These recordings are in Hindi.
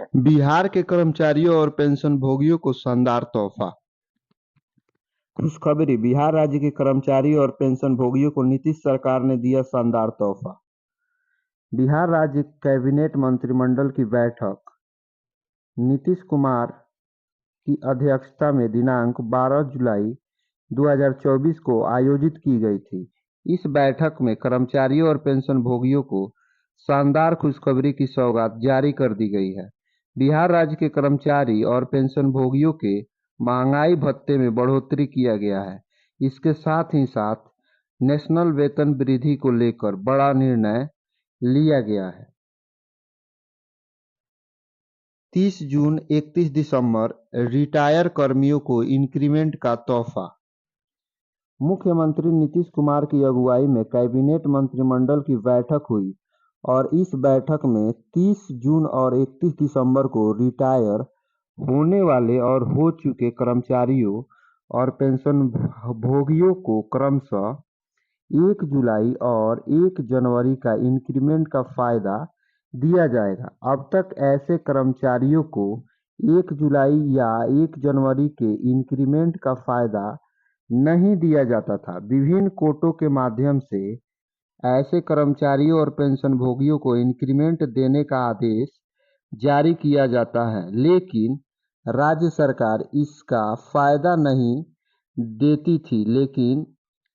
बिहार के कर्मचारियों और पेंशनभोगियों को शानदार तोहफा। खुशखबरी, बिहार राज्य के कर्मचारियों और पेंशनभोगियों को नीतीश सरकार ने दिया शानदार तोहफा। बिहार राज्य कैबिनेट मंत्रिमंडल की बैठक नीतीश कुमार की अध्यक्षता में दिनांक 12 जुलाई 2024 को आयोजित की गई थी। इस बैठक में कर्मचारियों और पेंशनभोगियों को शानदार खुशखबरी की सौगात जारी कर दी गई है। बिहार राज्य के कर्मचारी और पेंशनभोगियों के महंगाई भत्ते में बढ़ोतरी किया गया है। इसके साथ ही साथ नेशनल वेतन वृद्धि को लेकर बड़ा निर्णय लिया गया है। 30 जून 31 दिसंबर रिटायर कर्मियों को इंक्रीमेंट का तोहफा। मुख्यमंत्री नीतीश कुमार की अगुवाई में कैबिनेट मंत्रिमंडल की बैठक हुई और इस बैठक में 30 जून और 31 दिसंबर को रिटायर होने वाले और हो चुके कर्मचारियों और पेंशनभोगियों को क्रमशः 1 जुलाई और 1 जनवरी का इंक्रीमेंट का फायदा दिया जाएगा। अब तक ऐसे कर्मचारियों को 1 जुलाई या 1 जनवरी के इंक्रीमेंट का फायदा नहीं दिया जाता था। विभिन्न कोटों के माध्यम से ऐसे कर्मचारियों और पेंशनभोगियों को इंक्रीमेंट देने का आदेश जारी किया जाता है, लेकिन राज्य सरकार इसका फायदा नहीं देती थी। लेकिन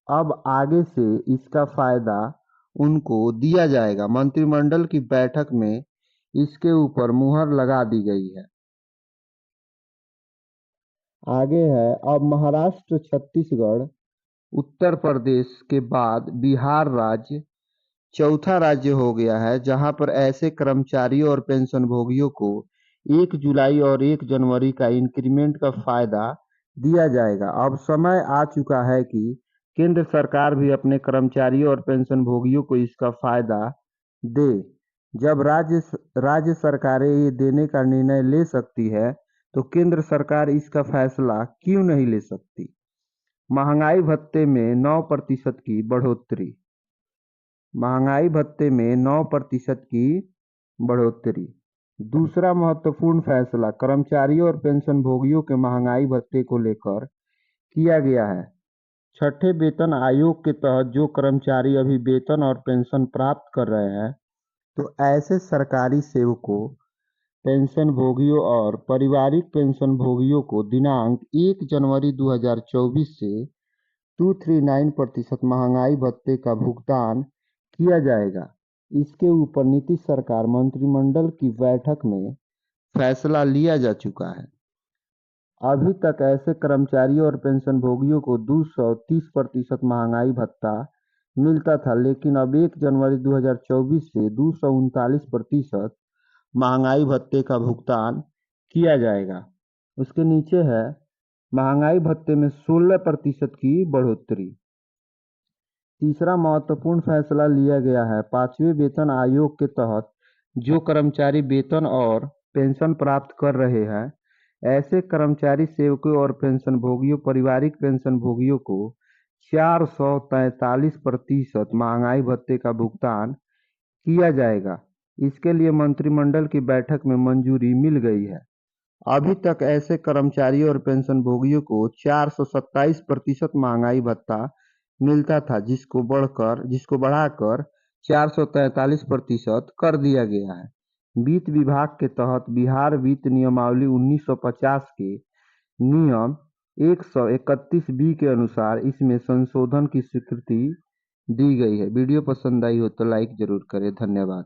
अब आगे से इसका फायदा उनको दिया जाएगा। मंत्रिमंडल की बैठक में इसके ऊपर मुहर लगा दी गई है। आगे है, अब महाराष्ट्र, छत्तीसगढ़, उत्तर प्रदेश के बाद बिहार राज्य चौथा राज्य हो गया है जहां पर ऐसे कर्मचारियों और पेंशनभोगियों को 1 जुलाई और 1 जनवरी का इंक्रीमेंट का फायदा दिया जाएगा। अब समय आ चुका है कि केंद्र सरकार भी अपने कर्मचारियों और पेंशनभोगियों को इसका फायदा दे। जब राज्य सरकारें ये देने का निर्णय ले सकती है तो केंद्र सरकार इसका फैसला क्यों नहीं ले सकती। महंगाई भत्ते में 9% की बढ़ोतरी। महंगाई भत्ते में 9% की बढ़ोतरी। दूसरा महत्वपूर्ण फैसला कर्मचारियों और पेंशनभोगियों के महंगाई भत्ते को लेकर किया गया है। छठे वेतन आयोग के तहत जो कर्मचारी अभी वेतन और पेंशन प्राप्त कर रहे हैं, तो ऐसे सरकारी सेवकों, पेंशनभोगियों और पारिवारिक पेंशनभोगियों को दिनांक 1 जनवरी 2024 से 239% महंगाई भत्ते का भुगतान किया जाएगा। इसके ऊपर नीतीश सरकार मंत्रिमंडल की बैठक में फैसला लिया जा चुका है। अभी तक ऐसे कर्मचारियों और पेंशनभोगियों को 230% महंगाई भत्ता मिलता था, लेकिन अब 1 जनवरी 2024 से 239% महंगाई भत्ते का भुगतान किया जाएगा। उसके नीचे है महंगाई भत्ते में 16% की बढ़ोतरी। तीसरा महत्वपूर्ण फैसला लिया गया है, 5वें वेतन आयोग के तहत जो कर्मचारी वेतन और पेंशन प्राप्त कर रहे हैं, ऐसे कर्मचारी सेवकों और पेंशनभोगियों, पारिवारिक पेंशनभोगियों को 443% महंगाई भत्ते का भुगतान किया जाएगा। इसके लिए मंत्रिमंडल की बैठक में मंजूरी मिल गई है। अभी तक ऐसे कर्मचारियों और पेंशनभोगियों को 427% महंगाई भत्ता मिलता था, जिसको बढ़ाकर 443% कर दिया गया है। वित्त विभाग के तहत बिहार वित्त नियमावली 1950 के नियम 131 बी के अनुसार इसमें संशोधन की स्वीकृति दी गई है। वीडियो पसंद आई हो तो लाइक जरूर करें। धन्यवाद।